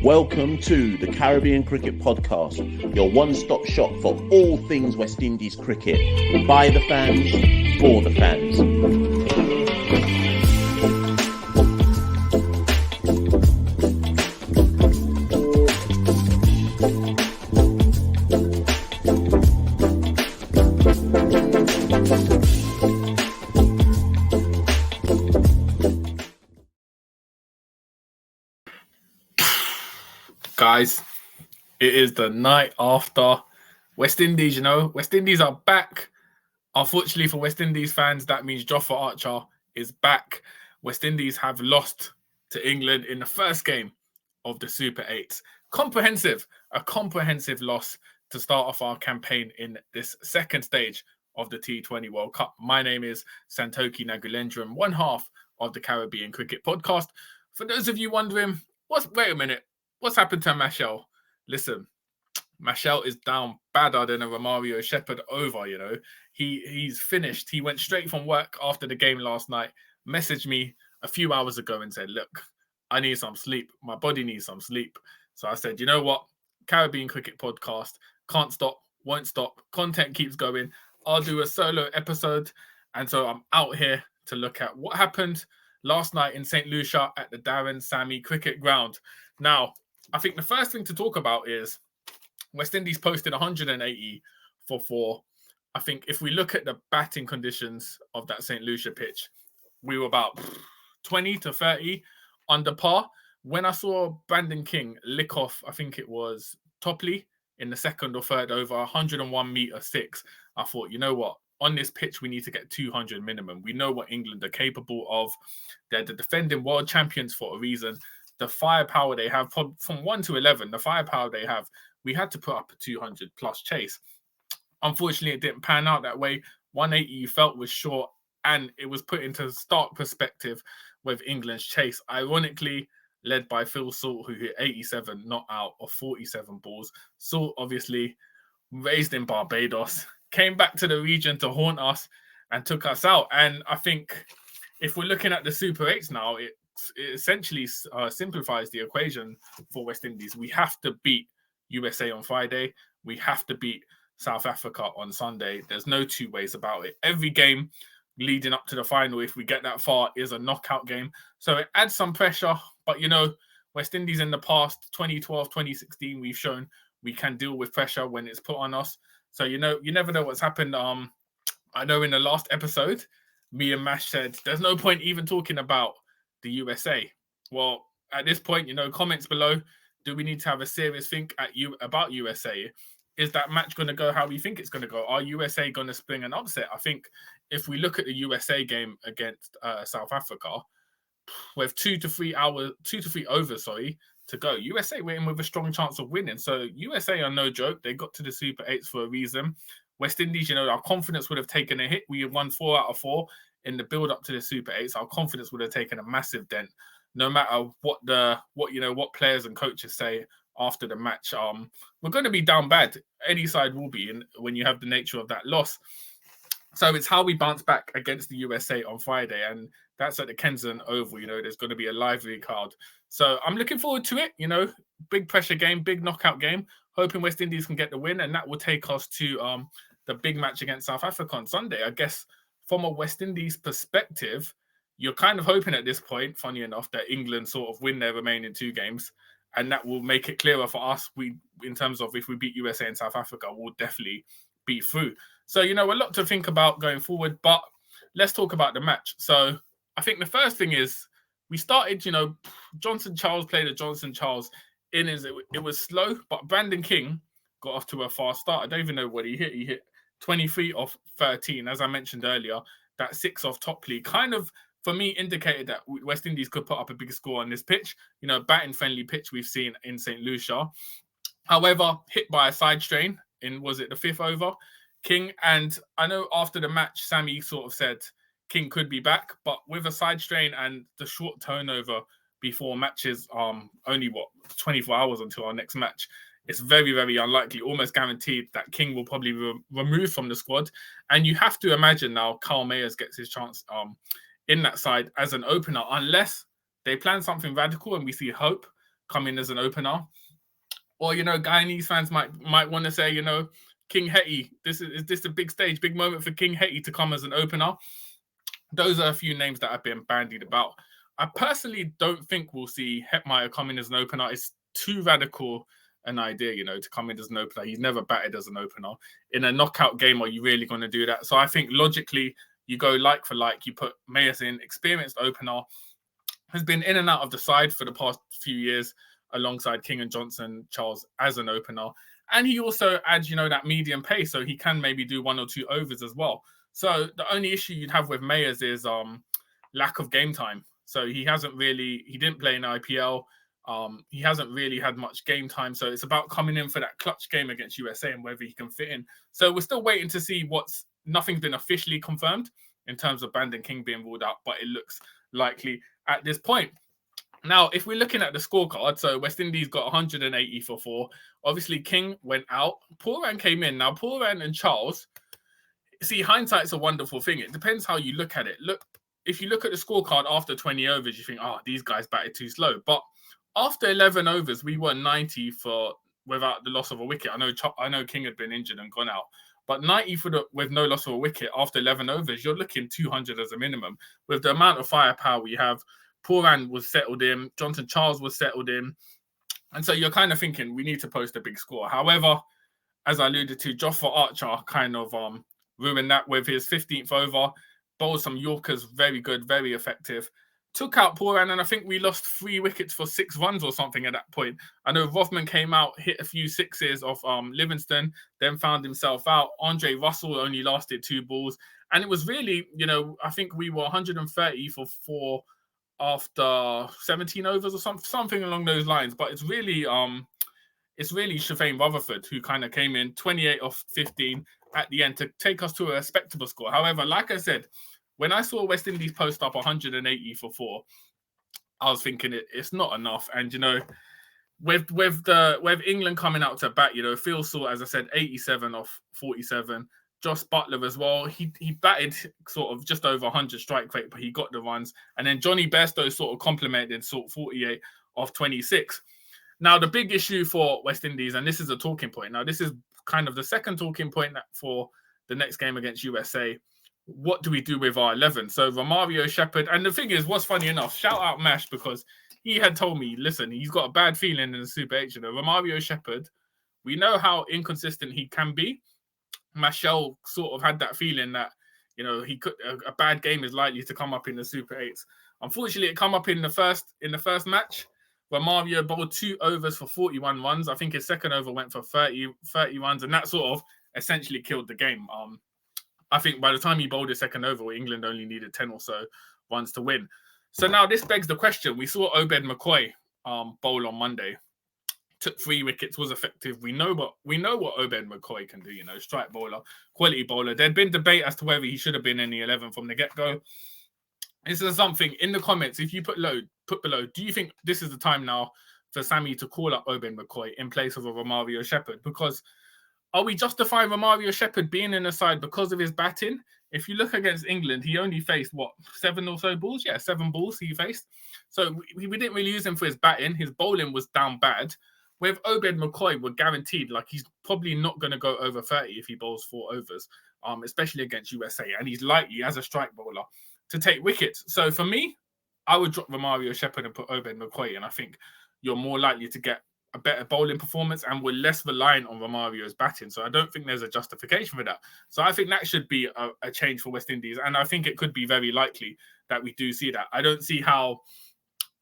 Welcome to the Caribbean Cricket Podcast, your one-stop shop for all things West Indies cricket. By the fans, for the fans. Guys, it is the night after West Indies, West Indies are back. Unfortunately for West Indies fans, that means Jofra Archer is back. West Indies have lost to England in the first game of the Super 8s. A comprehensive loss to start off our campaign in this second stage of the T20 World Cup. My name is Santokie Nagulendram, one half of the Caribbean Cricket Podcast. For those of you wondering, wait a minute, what's happened to Mashal? Listen, Mashal is down badder than a Romario Shepherd over, He's finished. He went straight from work after the game last night, messaged me a few hours ago and said, look, I need some sleep. My body needs some sleep. So I said, you know what? Caribbean Cricket Podcast, can't stop, won't stop. Content keeps going. I'll do a solo episode. And so I'm out here to look at what happened last night in St. Lucia at the Darren Sammy Cricket Ground. Now, I think the first thing to talk about is West Indies posted 180 for 4. I think if we look at the batting conditions of that St. Lucia pitch, we were about 20 to 30 under par. When I saw Brandon King lick off, I think it was Topley in the second or third over, 101 meter 6, I thought, you know what? On this pitch, we need to get 200 minimum. We know what England are capable of. They're the defending world champions for a reason. The firepower they have from 1 to 11, the firepower they have, we had to put up a 200 plus chase. Unfortunately, it didn't pan out that way. 180 you felt was short, and it was put into stark perspective with England's chase. Ironically, led by Phil Salt, who hit 87 not out of 47 balls. Salt, obviously, raised in Barbados, came back to the region to haunt us and took us out. And I think if we're looking at the Super 8s now, it essentially simplifies the equation for West Indies. We have to beat USA on Friday. We have to beat South Africa on Sunday. There's no two ways about it. Every game leading up to the final, if we get that far, is a knockout game. So it adds some pressure. But, West Indies in the past, 2012, 2016, we've shown we can deal with pressure when it's put on us. So, you never know what's happened. I know in the last episode, me and Mash said, there's no point even talking about the USA. Well, at this point, comments below, do we need to have a serious think about USA? Is that match going to go how we think it's going to go? Are USA going to spring an upset? I think if we look at the USA game against South Africa, with 2 to 3 overs to go, USA were in with a strong chance of winning. So USA are no joke. They got to the Super 8s for a reason. West Indies, our confidence would have taken a hit. We won 4 out of 4 in the build up to the Super 8s. Our confidence would have taken a massive dent, no matter what players and coaches say after the match. We're going to be down bad. Any side will be when you have the nature of that loss. So it's how we bounce back against the USA on Friday, and that's at the Kensington Oval. There's going to be a lively crowd. So I'm looking forward to it. Big pressure game, big knockout game. Hoping West Indies can get the win, and that will take us to the big match against South Africa on Sunday. I guess from a West Indies perspective, you're kind of hoping at this point, funny enough, that England sort of win their remaining 2 games, and that will make it clearer for us. In terms of if we beat USA and South Africa, we'll definitely be through. So, a lot to think about going forward, but let's talk about the match. So I think the first thing is we started, Johnson Charles played a Johnson Charles innings. It was slow, but Brandon King got off to a fast start. I don't even know what he hit. He hit 23 off 13. As I mentioned earlier, that 6 off Topley kind of, for me, indicated that West Indies could put up a big score on this pitch. Batting friendly pitch we've seen in St. Lucia. However, hit by a side strain in, was it the 5th over? King, and I know after the match, Sammy sort of said King could be back, but with a side strain and the short turnover before matches, only 24 hours until our next match, it's very, very unlikely, almost guaranteed that King will probably be removed from the squad. And you have to imagine now Carl Mayers gets his chance in that side as an opener, unless they plan something radical and we see hope come in as an opener. Or, Guyanese fans might want to say, King Hetty, is this a big stage, big moment for King Hetty to come as an opener? Those are a few names that have been bandied about. I personally don't think we'll see Hetmeyer come in as an opener. It's too radical an idea, to come in as an opener. He's never batted as an opener. In a knockout game, are you really going to do that? So I think logically, you go like for like. You put Mayers in, experienced opener, has been in and out of the side for the past few years, alongside King and Johnson, Charles as an opener. And he also adds, that medium pace, so he can maybe do 1 or 2 overs as well. So the only issue you'd have with Mayers is lack of game time. So he didn't play in IPL. He hasn't really had much game time. So it's about coming in for that clutch game against USA and whether he can fit in. So we're still waiting to see nothing's been officially confirmed in terms of Brandon King being ruled out, but it looks likely at this point. Now, if we're looking at the scorecard, so West Indies got 180 for 4. Obviously, King went out. Pooran came in. Now, Pooran and Charles, see, hindsight's a wonderful thing. It depends how you look at it. If you look at the scorecard after 20 overs, you think, these guys batted too slow. But after 11 overs, we were 90 without the loss of a wicket. I know King had been injured and gone out. But 90 with no loss of a wicket after 11 overs, you're looking 200 as a minimum. With the amount of firepower we have, Pooran was settled in, Johnson Charles was settled in. And so you're kind of thinking we need to post a big score. However, as I alluded to, Jofra Archer kind of ruined that with his 15th over, bowled some Yorkers, very good, very effective. Took out Pooran, and I think we lost 3 wickets for 6 runs or something at that point. I know Rothman came out, hit a few sixes off Livingston, then found himself out. Andre Russell only lasted 2 balls. And it was really, I think we were 130 for 4 after 17 overs or something along those lines. But it's really Shafane Rutherford who kind of came in 28 off 15 at the end to take us to a respectable score. However, like I said, when I saw West Indies post up 180 for 4, I was thinking it's not enough. And with England coming out to bat, Phil Saw, as I said, 87 off 47. Josh Butler as well. He batted sort of just over 100 strike rate, but he got the runs. And then Johnny Bairstow sort of complemented, 48 off 26. Now, the big issue for West Indies, and this is a talking point. Now, this is kind of the second talking point for the next game against USA. What do we do with our 11? So Romario Shepherd, and the thing is, what's funny enough, shout out Mash, because he had told me, listen, he's got a bad feeling in the Super 8. Romario Shepherd, we know how inconsistent he can be. Mashell sort of had that feeling that, he could a bad game is likely to come up in the Super 8s. Unfortunately, it come up in the first match, where Romario bowled 2 overs for 41 runs. I think his second over went for 30 runs, and that sort of essentially killed the game. I think by the time he bowled his second over, England only needed 10 or so runs to win. So now this begs the question. We saw Obed McCoy bowl on Monday. Took 3 wickets, was effective. We know what Obed McCoy can do, strike bowler, quality bowler. There'd been debate as to whether he should have been in the 11 from the get-go. This is something in the comments. If you put below, do you think this is the time now for Sammy to call up Obed McCoy in place of a Romario Shepherd? Because are we justifying Romario Shepherd being in the side because of his batting? If you look against England, he only faced, 7 or so balls? Yeah, 7 balls he faced. So we didn't really use him for his batting. His bowling was down bad. With Obed McCoy, we're guaranteed, he's probably not going to go over 30 if he bowls 4 overs, especially against USA. And he's likely, as a strike bowler, to take wickets. So for me, I would drop Romario Shepherd and put Obed McCoy, and I think you're more likely to get a better bowling performance, and we're less reliant on Romario's batting. So I don't think there's a justification for that. So I think that should be a change for West Indies, and I think it could be very likely that we do see that. I don't see how,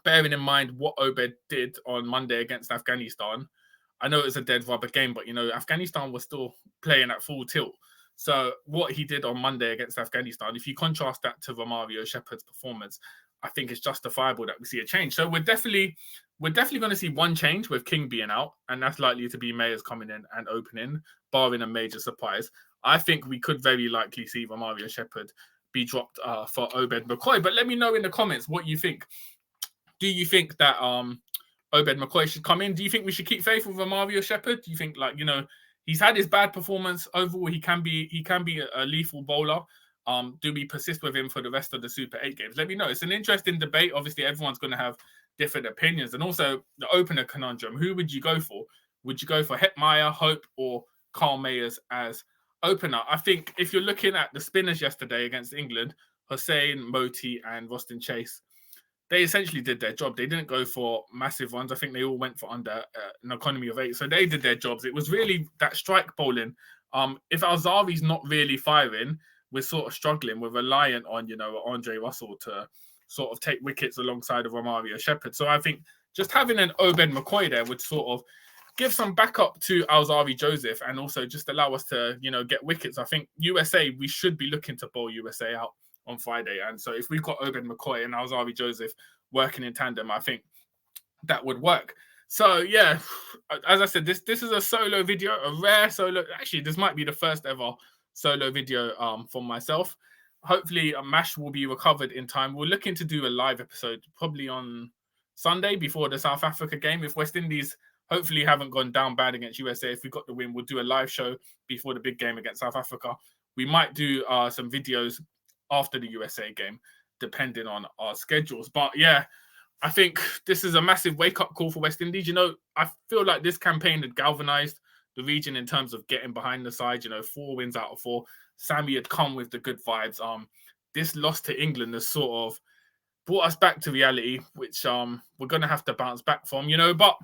bearing in mind what Obed did on Monday against Afghanistan, I know it was a dead rubber game, but, Afghanistan was still playing at full tilt. So what he did on Monday against Afghanistan, if you contrast that to Romario Shepherd's performance, I think it's justifiable that we see a change. So we're definitely going to see one change with King being out, and that's likely to be Mayers coming in and opening, barring a major surprise. I think we could very likely see Romario Shepherd be dropped for Obed McCoy. But let me know in the comments what you think. Do you think that Obed McCoy should come in? Do you think we should keep faith with Romario Shepherd? Do you think, he's had his bad performance overall? He can be a lethal bowler. Do we persist with him for the rest of the Super 8 games? Let me know. It's an interesting debate. Obviously, everyone's going to have different opinions. And also the opener conundrum. Who would you go for? Would you go for Hetmeyer, Hope, or Carl Mayers as opener? I think if you're looking at the spinners yesterday against England, Hussein, Moti, and Roston Chase, they essentially did their job. They didn't go for massive runs. I think they all went for under an economy of 8. So they did their jobs. It was really that strike bowling. If Alzari's not really firing, we're sort of struggling. We're reliant on, Andre Russell to sort of take wickets alongside of Romario Shepherd. So I think just having an Obed McCoy there would sort of give some backup to Alzari Joseph and also just allow us to, get wickets. I think USA, we should be looking to bowl USA out on Friday. And so if we've got Obed McCoy and Alzari Joseph working in tandem, I think that would work. So, yeah, as I said, this is a solo video, a rare solo. Actually, this might be the first ever solo video from myself. Hopefully, MASH will be recovered in time. We're looking to do a live episode probably on Sunday before the South Africa game. If West Indies hopefully haven't gone down bad against USA, if we got the win, we'll do a live show before the big game against South Africa. We might do some videos after the USA game, depending on our schedules. But yeah, I think this is a massive wake-up call for West Indies. I feel like this campaign had galvanized the region in terms of getting behind the side. 4 wins out of 4. Sammy had come with the good vibes. This loss to England has sort of brought us back to reality, which we're going to have to bounce back from, But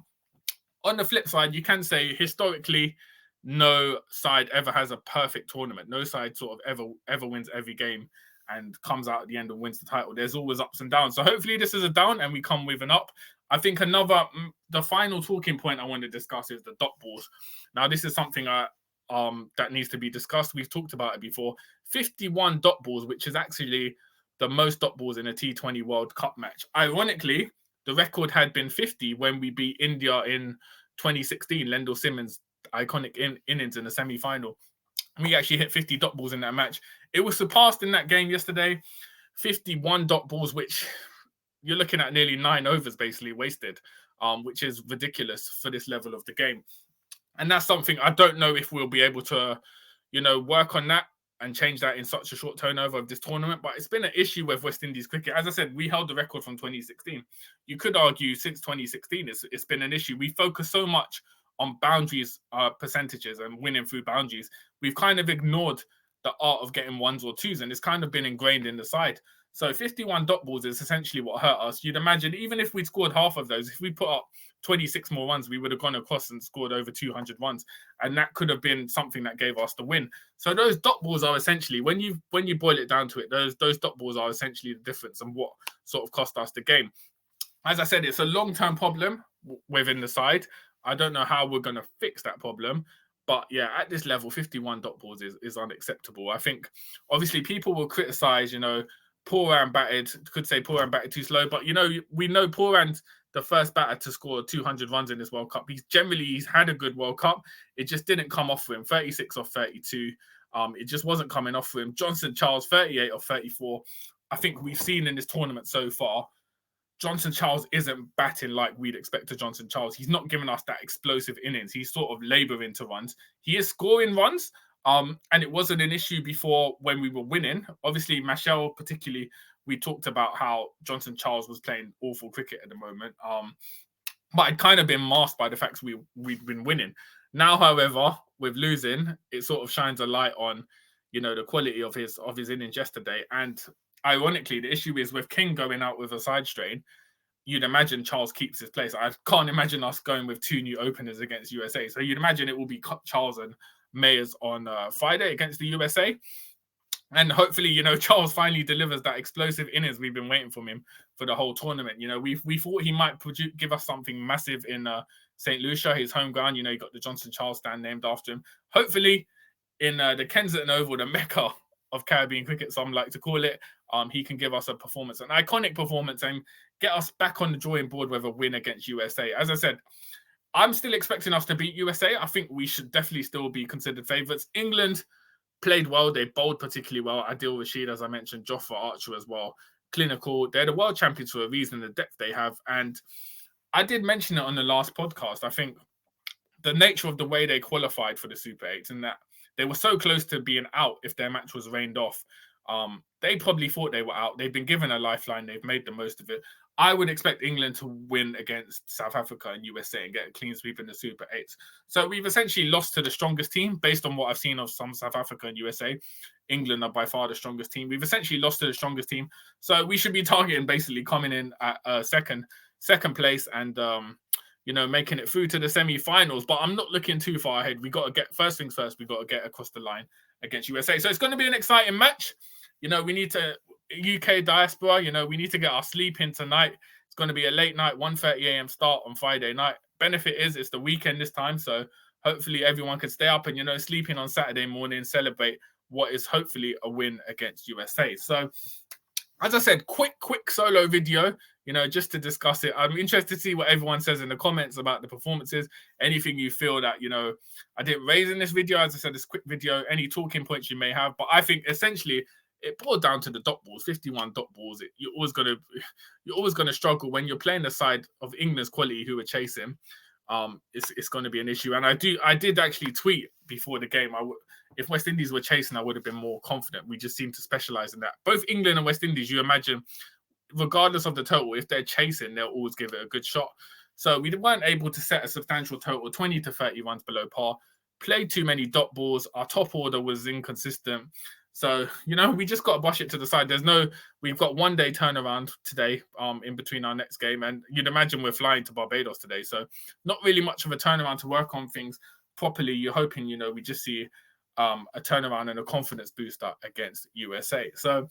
on the flip side, you can say historically, no side ever has a perfect tournament. No side sort of ever wins every game and comes out at the end and wins the title. There's always ups and downs. So hopefully this is a down and we come with an up. I think the final talking point I want to discuss is the dot balls. Now, this is something that needs to be discussed. We've talked about it before. 51 dot balls, which is actually the most dot balls in a T20 World Cup match. Ironically, the record had been 50 when we beat India in 2016, Lendl Simmons' iconic innings in the semi-final. We actually hit 50 dot balls in that match. It was surpassed in that game yesterday. 51 dot balls, which you're looking at nearly 9 overs basically wasted, which is ridiculous for this level of the game. And that's something I don't know if we'll be able to, work on that and change that in such a short turnover of this tournament. But it's been an issue with West Indies cricket. As I said, we held the record from 2016. You could argue since 2016, it's been an issue. We focus so much on boundaries, percentages and winning through boundaries. We've kind of ignored the art of getting 1s or 2s, and it's kind of been ingrained in the side. So 51 dot balls is essentially what hurt us. You'd imagine even if we'd scored half of those, if we put up 26 more runs, we would have gone across and scored over 200 runs. And that could have been something that gave us the win. So those dot balls are essentially, when you boil it down to it, those dot balls are essentially the difference and what sort of cost us the game. As I said, it's a long-term problem within the side. I don't know how we're going to fix that problem. But yeah, at this level, 51 dot balls is unacceptable. I think, obviously, people will criticize, Pooran batted, could say Pooran batted too slow. But, we know Pooran's the first batter to score 200 runs in this World Cup. He's had a good World Cup. It just didn't come off for him. 36 off 32. It just wasn't coming off for him. Johnson Charles, 38 off 34. I think we've seen in this tournament so far, Johnson Charles isn't batting like we'd expect a Johnson Charles. He's not giving us that explosive innings. He's sort of labouring to runs. He is scoring runs, and it wasn't an issue before when we were winning. Obviously, Machel particularly, we talked about how Johnson Charles was playing awful cricket at the moment. But it kind of been masked by the fact we've been winning. Now, however, with losing, it sort of shines a light on, the quality of his innings yesterday. And ironically, the issue is with King going out with a side strain, you'd imagine Charles keeps his place. I can't imagine us going with 2 new openers against USA. So you'd imagine it will be Charles and Mayers on Friday against the USA. And hopefully, Charles finally delivers that explosive innings we've been waiting from him for the whole tournament. We thought he might give us something massive in St. Lucia, his home ground. You got the Johnson Charles stand named after him. Hopefully, in the Kensington Oval, the Mecca of Caribbean cricket, some like to call it, he can give us a performance, an iconic performance, and get us back on the drawing board with a win against USA. As I said, I'm still expecting us to beat USA. I think we should definitely still be considered favourites. England played well. They bowled particularly well. Adil Rashid, as I mentioned, Jofra Archer as well. Clinical. They're the world champions for a reason, the depth they have. And I did mention it on the last podcast. I think the nature of the way they qualified for the Super 8s and that they were so close to being out if their match was rained off. They probably thought they were out. They've been given a lifeline. They've made the most of it. I would expect England to win against South Africa and USA and get a clean sweep in the Super 8s. So we've essentially lost to the strongest team based on what I've seen of some South Africa and USA. England are by far the strongest team. We've essentially lost to the strongest team. So we should be targeting basically coming in at second place and, making it through to the semi-finals. But I'm not looking too far ahead. We got to get, first things first, we got to get across the line against USA. So it's going to be an exciting match. We need to... UK diaspora, we need to get our sleep in tonight. It's going to be a late night, 1:30 a.m. start on Friday night. Benefit is it's the weekend this time, so hopefully everyone can stay up and, sleeping on Saturday morning, celebrate what is hopefully a win against USA. So, as I said, quick solo video, just to discuss it. I'm interested to see what everyone says in the comments about the performances. Anything you feel that, I didn't raise in this video. As I said, this quick video, any talking points you may have. But I think essentially, it boiled down to the dot balls, 51 dot balls. You're always gonna struggle when you're playing the side of England's quality who are chasing. It's going to be an issue. And I did actually tweet before the game. If West Indies were chasing, I would have been more confident. We just seem to specialize in that. Both England and West Indies, you imagine, regardless of the total, if they're chasing, they'll always give it a good shot. So we weren't able to set a substantial total, 20 to 30 runs below par. Played too many dot balls. Our top order was inconsistent. So, we just got to brush it to the side. We've got 1 day turnaround today in between our next game. And you'd imagine we're flying to Barbados today. So not really much of a turnaround to work on things properly. You're hoping, we just see a turnaround and a confidence booster against USA. So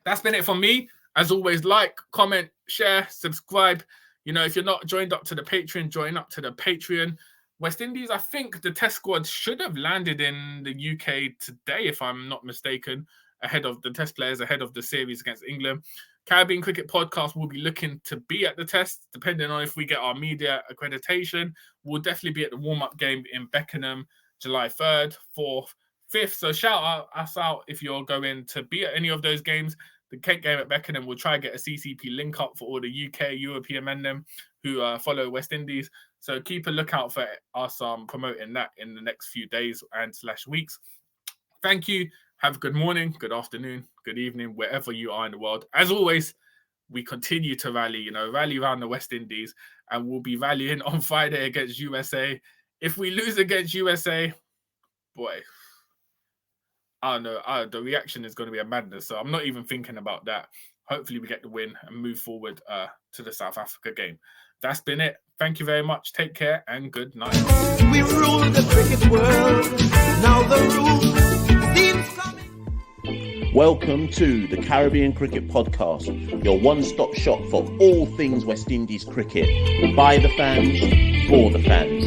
that's been it from me. As always, like, comment, share, subscribe. If you're not joined up to the Patreon, join up to the Patreon. West Indies, I think the test squad should have landed in the UK today, if I'm not mistaken, ahead of the test players, ahead of the series against England. Caribbean Cricket Podcast will be looking to be at the test, depending on if we get our media accreditation. We'll definitely be at the warm-up game in Beckenham, July 3rd, 4th, 5th. So shout us out if you're going to be at any of those games. The Kent game at Beckenham, we'll try and get a CCP link up for all the UK, European men who follow West Indies. So keep a lookout for us promoting that in the next few days and /weeks. Thank you. Have a good morning, good afternoon, good evening, wherever you are in the world. As always, we continue to rally around the West Indies, and we'll be rallying on Friday against USA. If we lose against USA, boy, I don't know. The reaction is going to be a madness. So I'm not even thinking about that. Hopefully we get the win and move forward to the South Africa game. That's been it. Thank you very much. Take care and good night. We rule the cricket world. Now the rules seem coming. Welcome to the Caribbean Cricket Podcast, your one-stop shop for all things West Indies cricket. By the fans, for the fans.